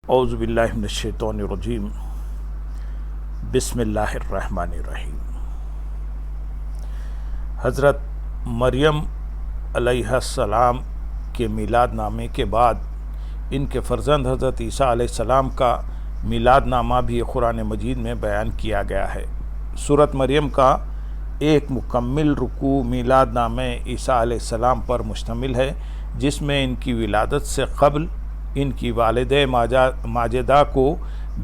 اعوذ باللہ من الشیطان الرجیم بسم اللہ الرحمن الرحیم۔ حضرت مریم علیہ السلام کے میلاد نامے کے بعد ان کے فرزند حضرت عیسیٰ علیہ السلام کا میلاد نامہ بھی قرآن مجید میں بیان کیا گیا ہے۔ سورۃ مریم کا ایک مکمل رکوع میلاد نامہ عیسیٰ علیہ السلام پر مشتمل ہے، جس میں ان کی ولادت سے قبل ان کی والدہ ماجدہ کو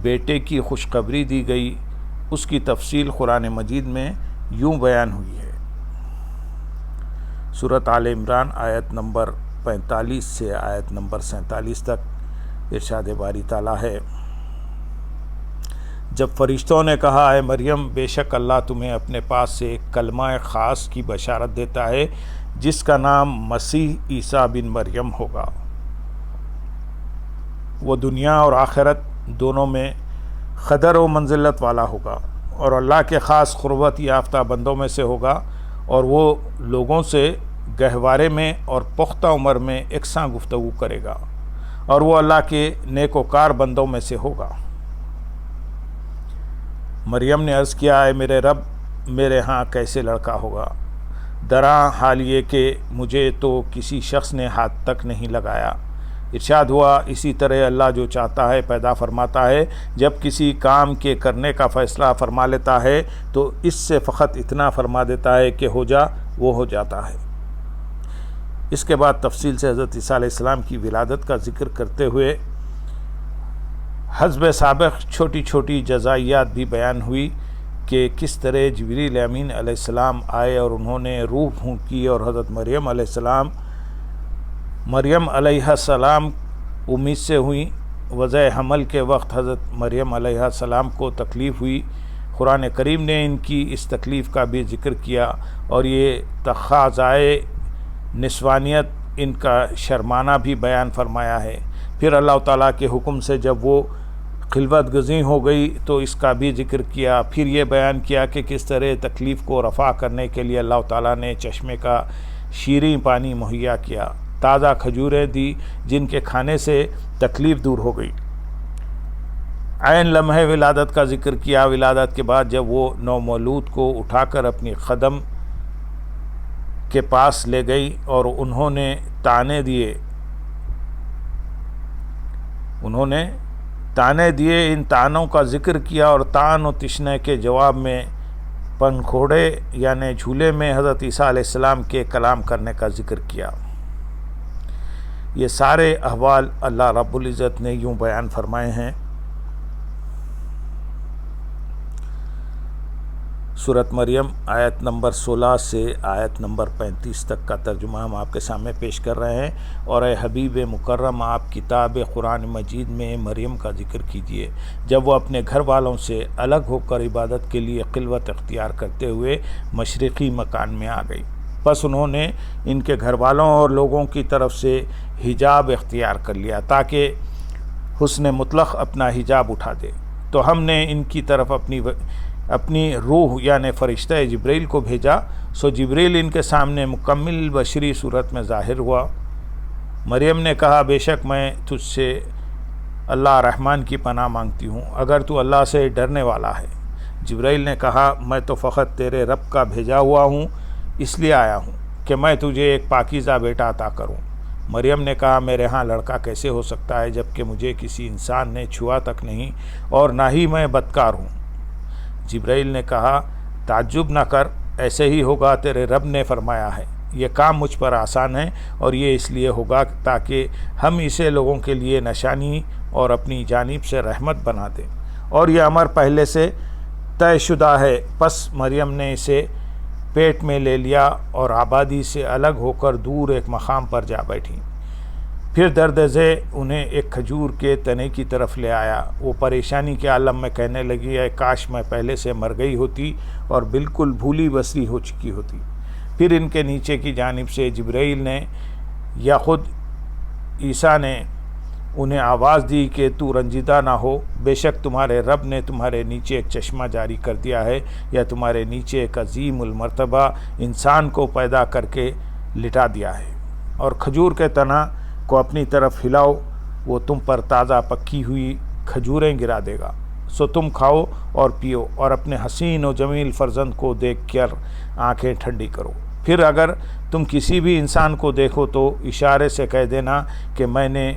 بیٹے کی خوشخبری دی گئی۔ اس کی تفصیل قرآن مجید میں یوں بیان ہوئی ہے۔ سورۃ آل عمران آیت نمبر 45 سے آیت نمبر 47 تک ارشاد باری تعالیٰ ہے، جب فرشتوں نے کہا، اے مریم، بے شک اللہ تمہیں اپنے پاس سے ایک کلمہ خاص کی بشارت دیتا ہے جس کا نام مسیح عیسیٰ بن مریم ہوگا۔ وہ دنیا اور آخرت دونوں میں قدر و منزلت والا ہوگا اور اللہ کے خاص قربت یافتہ بندوں میں سے ہوگا، اور وہ لوگوں سے گہوارے میں اور پختہ عمر میں یکساں گفتگو کرے گا، اور وہ اللہ کے نیک وکار بندوں میں سے ہوگا۔ مریم نے عرض کیا، اے میرے رب، میرے ہاں کیسے لڑکا ہوگا؟ درا حال یہ کہ مجھے تو کسی شخص نے ہاتھ تک نہیں لگایا۔ ارشاد ہوا، اسی طرح اللہ جو چاہتا ہے پیدا فرماتا ہے۔ جب کسی کام کے کرنے کا فیصلہ فرما لیتا ہے تو اس سے فقط اتنا فرما دیتا ہے کہ ہو جا، وہ ہو جاتا ہے۔ اس کے بعد تفصیل سے حضرت عیسیٰ علیہ السلام کی ولادت کا ذکر کرتے ہوئے حسب سابق چھوٹی چھوٹی جزائیات بھی بیان ہوئی کہ کس طرح جبریل امین علیہ السلام آئے اور انہوں نے روح پھونکی، اور حضرت مریم علیہ السلام امید سے ہوئیں۔ وضع حمل کے وقت حضرت مریم علیہ السلام کو تکلیف ہوئی۔ قرآن کریم نے ان کی اس تکلیف کا بھی ذکر کیا، اور یہ تقاضائے نسوانیت، ان کا شرمانہ بھی بیان فرمایا ہے۔ پھر اللہ تعالیٰ کے حکم سے جب وہ خلوت گزین ہو گئی تو اس کا بھی ذکر کیا۔ پھر یہ بیان کیا کہ کس طرح تکلیف کو رفع کرنے کے لیے اللہ تعالیٰ نے چشمے کا شیریں پانی مہیا کیا، تازہ کھجوریں دی جن کے کھانے سے تکلیف دور ہو گئی۔ عین لمحہ ولادت کا ذکر کیا۔ ولادت کے بعد جب وہ نومولود کو اٹھا کر اپنی قدم کے پاس لے گئی اور انہوں نے تانے دیے، ان تانوں کا ذکر کیا، اور تان و تشنے کے جواب میں پنکھوڑے یعنی جھولے میں حضرت عیسیٰ علیہ السلام کے کلام کرنے کا ذکر کیا۔ یہ سارے احوال اللہ رب العزت نے یوں بیان فرمائے ہیں۔ سورۃ مریم آیت نمبر 16 سے آیت نمبر 35 تک کا ترجمہ ہم آپ کے سامنے پیش کر رہے ہیں۔ اور اے حبیب مکرم، آپ کتاب قرآن مجید میں مریم کا ذکر کیجئے جب وہ اپنے گھر والوں سے الگ ہو کر عبادت کے لیے خلوت اختیار کرتے ہوئے مشرقی مکان میں آ گئی۔ پس انہوں نے ان کے گھر والوں اور لوگوں کی طرف سے حجاب اختیار کر لیا تاکہ حسن مطلق اپنا حجاب اٹھا دے۔ تو ہم نے ان کی طرف اپنی روح یعنی فرشتہ جبریل کو بھیجا، سو جبریل ان کے سامنے مکمل بشری صورت میں ظاہر ہوا۔ مریم نے کہا، بے شک میں تجھ سے اللہ رحمان کی پناہ مانگتی ہوں اگر تو اللہ سے ڈرنے والا ہے۔ جبریل نے کہا، میں تو فقط تیرے رب کا بھیجا ہوا ہوں، اس لیے آیا ہوں کہ میں تجھے ایک پاکیزہ بیٹا عطا کروں۔ مریم نے کہا، میرے ہاں لڑکا کیسے ہو سکتا ہے جب کہ مجھے کسی انسان نے چھوا تک نہیں، اور نہ ہی میں بدکار ہوں۔ جبرائیل نے کہا، تعجب نہ کر، ایسے ہی ہوگا، تیرے رب نے فرمایا ہے۔ یہ کام مجھ پر آسان ہے، اور یہ اس لیے ہوگا تاکہ ہم اسے لوگوں کے لیے نشانی اور اپنی جانب سے رحمت بنا دیں، اور یہ امر پہلے سے طے شدہ ہے۔ پس مریم نے اسے پیٹ میں لے لیا اور آبادی سے الگ ہو کر دور ایک مقام پر جا بیٹھی۔ پھر درد ذہ انہیں ایک کھجور کے تنے کی طرف لے آیا۔ وہ پریشانی کے عالم میں کہنے لگی، اے کاش میں پہلے سے مر گئی ہوتی اور بالکل بھولی بسری ہو چکی ہوتی۔ پھر ان کے نیچے کی جانب سے جبرائیل نے یا خود عیسیٰ نے انہیں آواز دی کہ تو رنجیدہ نہ ہو، بے شک تمہارے رب نے تمہارے نیچے ایک چشمہ جاری کر دیا ہے، یا تمہارے نیچے ایک عظیم المرتبہ انسان کو پیدا کر کے لٹا دیا ہے۔ اور کھجور کے تنا کو اپنی طرف ہلاؤ وہ تم پر تازہ پکی ہوئی کھجوریں گرا دے گا، سو تم کھاؤ اور پیو اور اپنے حسین و جمیل فرزند کو دیکھ کر آنکھیں ٹھنڈی کرو۔ پھر اگر تم کسی بھی انسان کو دیکھو تو اشارے سے کہہ دینا کہ میں نے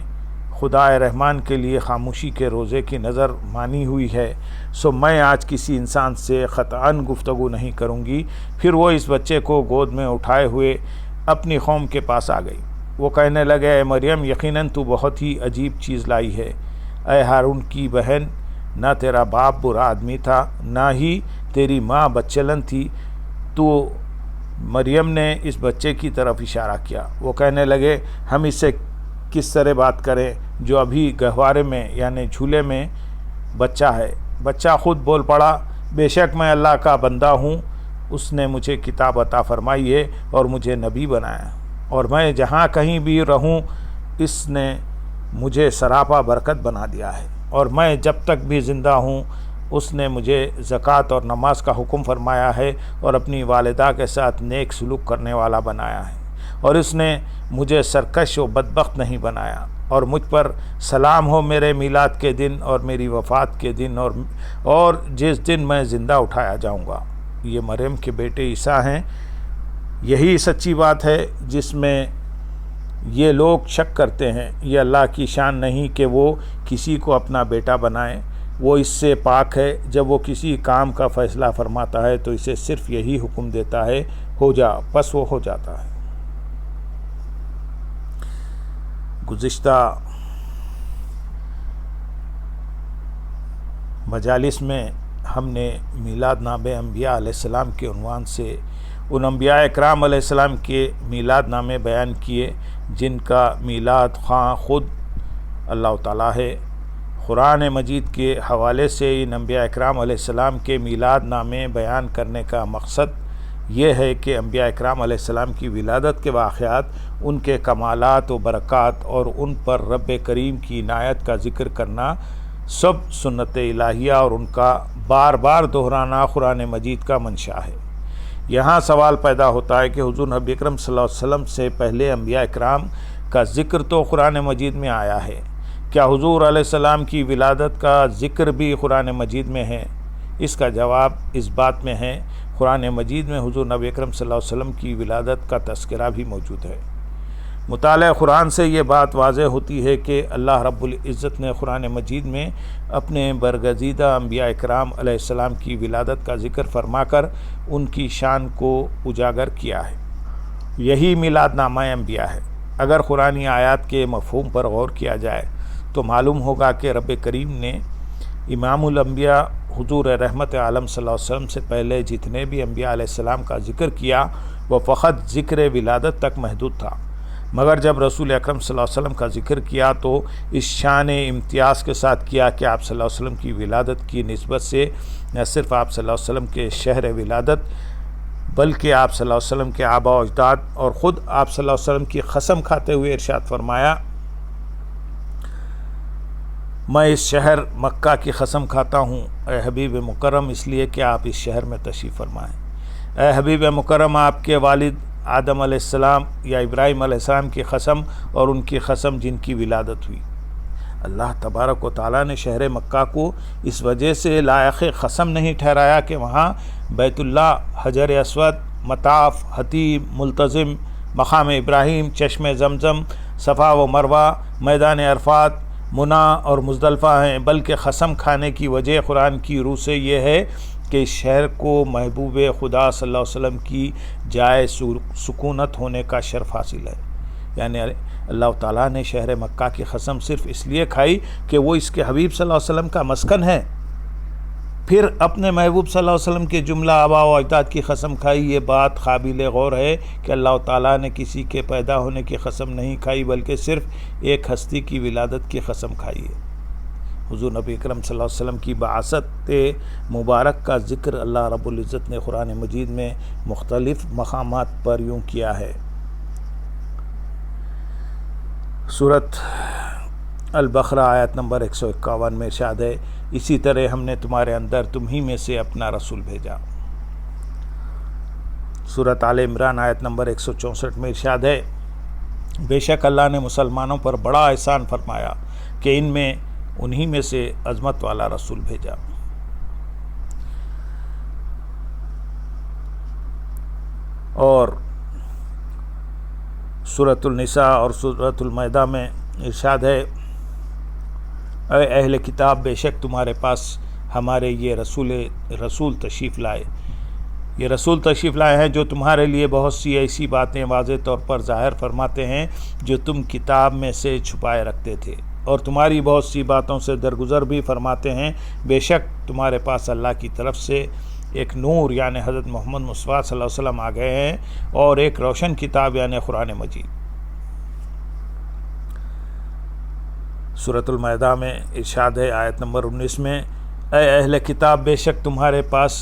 خدا رحمان کے لیے خاموشی کے روزے کی نظر مانی ہوئی ہے، سو میں آج کسی انسان سے قطعاً گفتگو نہیں کروں گی۔ پھر وہ اس بچے کو گود میں اٹھائے ہوئے اپنی قوم کے پاس آ گئی۔ وہ کہنے لگے، اے مریم، یقیناً تو بہت ہی عجیب چیز لائی ہے۔ اے ہارون کی بہن، نہ تیرا باپ برا آدمی تھا، نہ ہی تیری ماں بدچلن تھی۔ تو مریم نے اس بچے کی طرف اشارہ کیا۔ وہ کہنے لگے، ہم اس سے کس طرح بات کریں جو ابھی گہوارے میں یعنی جھولے میں بچہ ہے۔ بچہ خود بول پڑا، بے شک میں اللہ کا بندہ ہوں، اس نے مجھے کتاب عطا فرمائی ہے اور مجھے نبی بنایا، اور میں جہاں کہیں بھی رہوں اس نے مجھے سراپا برکت بنا دیا ہے، اور میں جب تک بھی زندہ ہوں اس نے مجھے زکوٰۃ اور نماز کا حکم فرمایا ہے اور اپنی والدہ کے ساتھ نیک سلوک کرنے والا بنایا ہے، اور اس نے مجھے سرکش و بدبخت نہیں بنایا، اور مجھ پر سلام ہو میرے میلاد کے دن اور میری وفات کے دن اور جس دن میں زندہ اٹھایا جاؤں گا۔ یہ مریم کے بیٹے عیسیٰ ہیں۔ یہی سچی بات ہے جس میں یہ لوگ شک کرتے ہیں۔ یہ اللہ کی شان نہیں کہ وہ کسی کو اپنا بیٹا بنائے، وہ اس سے پاک ہے۔ جب وہ کسی کام کا فیصلہ فرماتا ہے تو اسے صرف یہی حکم دیتا ہے، ہو جا، بس وہ ہو جاتا ہے۔ گزشتہ مجالس میں ہم نے میلاد نامے انبیاء علیہ السلام کے عنوان سے ان انبیاء اکرام علیہ السلام کے میلاد نامے بیان کیے جن کا میلاد خواہ خود اللہ تعالیٰ ہے۔ قرآن مجید کے حوالے سے ان انبیاء اکرام علیہ السلام کے میلاد نامے بیان کرنے کا مقصد یہ ہے کہ انبیاء اکرام علیہ السلام کی ولادت کے واقعات، ان کے کمالات و برکات اور ان پر رب کریم کی عنایت کا ذکر کرنا سب سنت الہیہ اور ان کا بار بار دہرانا قرآن مجید کا منشا ہے۔ یہاں سوال پیدا ہوتا ہے کہ حضور نبی اکرم صلی اللہ علیہ وسلم سے پہلے انبیاء اکرام کا ذکر تو قرآن مجید میں آیا ہے، کیا حضور علیہ السلام کی ولادت کا ذکر بھی قرآن مجید میں ہے؟ اس کا جواب اس بات میں ہے، قرآن مجید میں حضور نبی اکرم صلی اللہ علیہ وسلم کی ولادت کا تذکرہ بھی موجود ہے۔ مطالعہ قرآن سے یہ بات واضح ہوتی ہے کہ اللہ رب العزت نے قرآن مجید میں اپنے برگزیدہ انبیاء اکرام علیہ السلام کی ولادت کا ذکر فرما کر ان کی شان کو اجاگر کیا ہے۔ یہی میلاد نامہ انبیاء ہے۔ اگر قرآنی آیات کے مفہوم پر غور کیا جائے تو معلوم ہوگا کہ رب کریم نے امام الانبیاء حضور رحمت عالم صلی اللہ علیہ وسلم سے پہلے جتنے بھی انبیاء علیہ السلام کا ذکر کیا وہ فقط ذکر ولادت تک محدود تھا، مگر جب رسول اکرم صلی اللہ علیہ وسلم کا ذکر کیا تو اس شان امتیاز کے ساتھ کیا کہ آپ صلی اللہ علیہ وسلم کی ولادت کی نسبت سے نہ صرف آپ صلی اللہ علیہ وسلم کے شہر ولادت بلکہ آپ صلی اللہ علیہ وسلم کے آباء و اجداد اور خود آپ صلی اللہ علیہ وسلم کی قسم کھاتے ہوئے ارشاد فرمایا، میں اس شہر مکہ کی قسم کھاتا ہوں اے حبیب مکرم، اس لیے کہ آپ اس شہر میں تشریف فرمائیں۔ اے حبیب مکرم، آپ کے والد آدم علیہ السلام یا ابراہیم علیہ السلام کی قسم اور ان کی قسم جن کی ولادت ہوئی۔ اللہ تبارک و تعالیٰ نے شہر مکہ کو اس وجہ سے لائق قسم نہیں ٹھہرایا کہ وہاں بیت اللہ، حجر اسود، مطاف، حتیم، ملتزم، مقام ابراہیم، چشم زمزم، صفا و مروہ، میدان عرفات، منی اور مزدلفہ ہیں، بلکہ قسم کھانے کی وجہ قرآن کی روح سے یہ ہے کہ اس شہر کو محبوب خدا صلی اللہ علیہ وسلم کی جائے سکونت ہونے کا شرف حاصل ہے۔ یعنی اللہ تعالیٰ نے شہر مکہ کی قسم صرف اس لیے کھائی کہ وہ اس کے حبیب صلی اللہ علیہ وسلم کا مسکن ہے، پھر اپنے محبوب صلی اللہ علیہ وسلم کے جملہ آباء و اجداد کی قسم کھائی۔ یہ بات قابل غور ہے کہ اللہ تعالیٰ نے کسی کے پیدا ہونے کی قسم نہیں کھائی بلکہ صرف ایک ہستی کی ولادت کی قسم کھائی ہے۔ حضور نبی اکرم صلی اللہ علیہ وسلم کی بعثت مبارک کا ذکر اللہ رب العزت نے قرآن مجید میں مختلف مقامات پر یوں کیا ہے۔ سورۃ البقرہ آیت نمبر 151 میں ارشاد ہے، اسی طرح ہم نے تمہارے اندر تمہی میں سے اپنا رسول بھیجا۔ سورۃ آل عمران آیت نمبر 164 میں ارشاد ہے، بے شک اللہ نے مسلمانوں پر بڑا احسان فرمایا، کہ ان میں انہی میں سے عظمت والا رسول بھیجا۔ اور سورۃ النساء اور سورۃ المائدہ میں ارشاد ہے، اے اہل کتاب، بے شک تمہارے پاس ہمارے یہ رسول تشریف لائے، یہ رسول تشریف لائے ہیں جو تمہارے لیے بہت سی ایسی باتیں واضح طور پر ظاہر فرماتے ہیں جو تم کتاب میں سے چھپائے رکھتے تھے، اور تمہاری بہت سی باتوں سے درگزر بھی فرماتے ہیں۔ بے شک تمہارے پاس اللہ کی طرف سے ایک نور یعنی حضرت محمد مصطفیٰ صلی اللہ علیہ وسلم آ گئے ہیں، اور ایک روشن کتاب یعنی قرآن مجید۔ سورۃ المائدہ میں ارشاد ہے آیت نمبر 19 میں، اے اہل کتاب، بے شک تمہارے پاس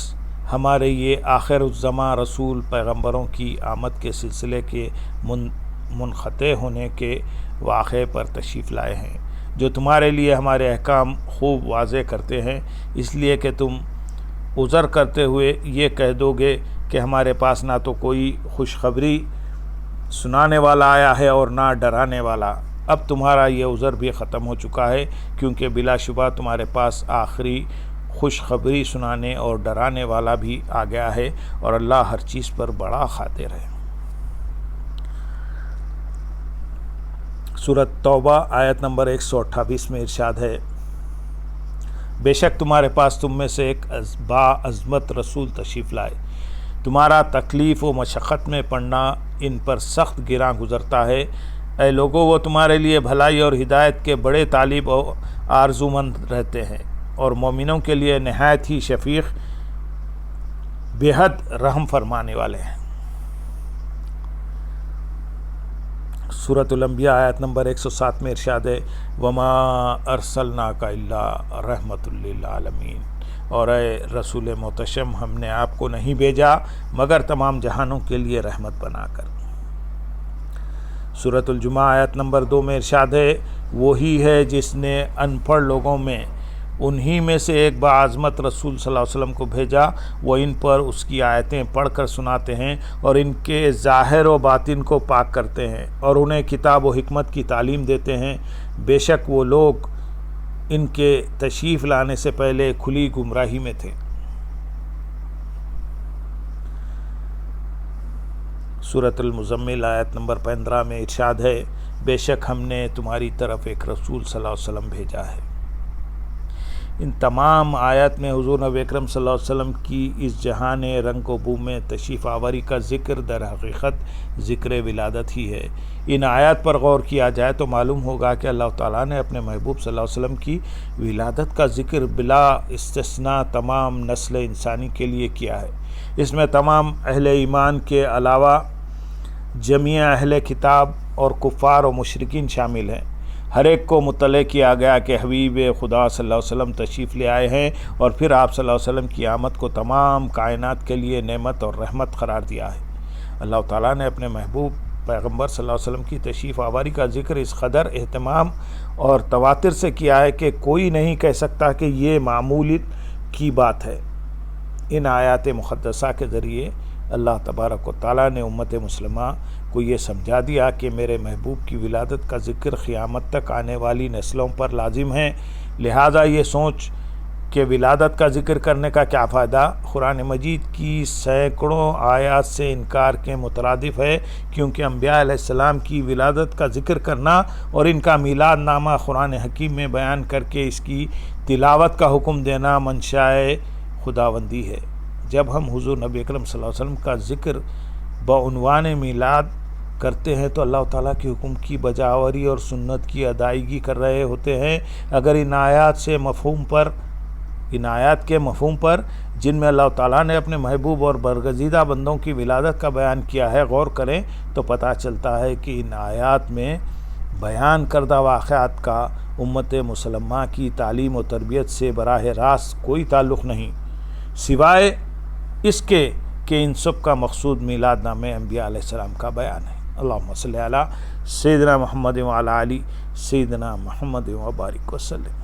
ہمارے یہ آخر الزماں رسول پیغمبروں کی آمد کے سلسلے کے منقطع ہونے کے واقعے پر تشریف لائے ہیں، جو تمہارے لیے ہمارے احکام خوب واضح کرتے ہیں، اس لیے کہ تم عذر کرتے ہوئے یہ کہہ دو گے کہ ہمارے پاس نہ تو کوئی خوشخبری سنانے والا آیا ہے اور نہ ڈرانے والا۔ اب تمہارا یہ عذر بھی ختم ہو چکا ہے، کیونکہ بلا شبہ تمہارے پاس آخری خوشخبری سنانے اور ڈرانے والا بھی آ گیا ہے، اور اللہ ہر چیز پر بڑا قادر ہے۔ سورۃ توبہ آیت نمبر 128 میں ارشاد ہے، بے شک تمہارے پاس تم میں سے ایک باعظمت رسول تشریف لائے، تمہارا تکلیف و مشقت میں پڑنا ان پر سخت گراں گزرتا ہے۔ اے لوگو، وہ تمہارے لیے بھلائی اور ہدایت کے بڑے طالب و آرزومند رہتے ہیں، اور مومنوں کے لیے نہایت ہی شفیق، بے حد رحم فرمانے والے ہیں۔ سورۃ الانبیاء آیت نمبر 107 میں ارشاد ہے، وما ارسلناک الا رحمۃ للعالمین، اور اے رسول محتشم، ہم نے آپ کو نہیں بھیجا مگر تمام جہانوں کے لیے رحمت بنا کر۔ سورۃ الجمعہ آیت نمبر 2 میں ارشاد ہے، وہی ہے جس نے ان پڑھ لوگوں میں انہی میں سے ایک باعظمت رسول صلی اللہ علیہ وسلم کو بھیجا، وہ ان پر اس کی آیتیں پڑھ کر سناتے ہیں اور ان کے ظاہر و باطن کو پاک کرتے ہیں، اور انہیں کتاب و حکمت کی تعلیم دیتے ہیں۔ بے شک وہ لوگ ان کے تشریف لانے سے پہلے کھلی گمراہی میں تھے۔ سورۃ المزمل آیت نمبر 15 میں ارشاد ہے، بے شک ہم نے تمہاری طرف ایک رسول صلی اللہ علیہ وسلم بھیجا ہے۔ ان تمام آیات میں حضور نبی اکرم صلی اللہ علیہ وسلم کی اس جہان رنگ و بو میں تشریف آوری کا ذکر در حقیقت ذکر ولادت ہی ہے۔ ان آیات پر غور کیا جائے تو معلوم ہوگا کہ اللہ تعالیٰ نے اپنے محبوب صلی اللہ علیہ وسلم کی ولادت کا ذکر بلا استثناء تمام نسل انسانی کے لیے کیا ہے۔ اس میں تمام اہل ایمان کے علاوہ جمیع اہل کتاب اور کفار و مشرکین شامل ہیں۔ ہر ایک کو مطلع کیا گیا کہ حبیب خدا صلی اللہ علیہ وسلم تشریف لے آئے ہیں، اور پھر آپ صلی اللہ علیہ وسلم کی آمد کو تمام کائنات کے لیے نعمت اور رحمت قرار دیا ہے۔ اللہ تعالیٰ نے اپنے محبوب پیغمبر صلی اللہ علیہ وسلم کی تشریف آوری کا ذکر اس قدر اہتمام اور تواتر سے کیا ہے کہ کوئی نہیں کہہ سکتا کہ یہ معمول کی بات ہے۔ ان آیات مقدسہ کے ذریعے اللہ تبارک و تعالیٰ نے امت مسلمہ کو یہ سمجھا دیا کہ میرے محبوب کی ولادت کا ذکر قیامت تک آنے والی نسلوں پر لازم ہے، لہٰذا یہ سوچ کہ ولادت کا ذکر کرنے کا کیا فائدہ قرآن مجید کی سینکڑوں آیات سے انکار کے مترادف ہے، کیونکہ انبیاء علیہ السلام کی ولادت کا ذکر کرنا اور ان کا میلاد نامہ قرآن حکیم میں بیان کر کے اس کی تلاوت کا حکم دینا منشائے خداوندی ہے۔ جب ہم حضور نبی اکرم صلی اللہ علیہ وسلم کا ذکر بعنوان میلاد کرتے ہیں تو اللہ تعالیٰ کے حکم کی بجاوری اور سنت کی ادائیگی کر رہے ہوتے ہیں۔ اگر ان آیات کے مفہوم پر جن میں اللہ تعالیٰ نے اپنے محبوب اور برگزیدہ بندوں کی ولادت کا بیان کیا ہے غور کریں تو پتہ چلتا ہے کہ ان آیات میں بیان کردہ واقعات کا امت مسلمہ کی تعلیم و تربیت سے براہ راست کوئی تعلق نہیں، سوائے اس کے کہ ان سب کا مقصود میلاد نامہ انبیاء علیہ السلام کا بیان ہے۔ اللہم صلی علی سیدنا محمد وعلی آلہ سیدنا محمد وبارک وسلم۔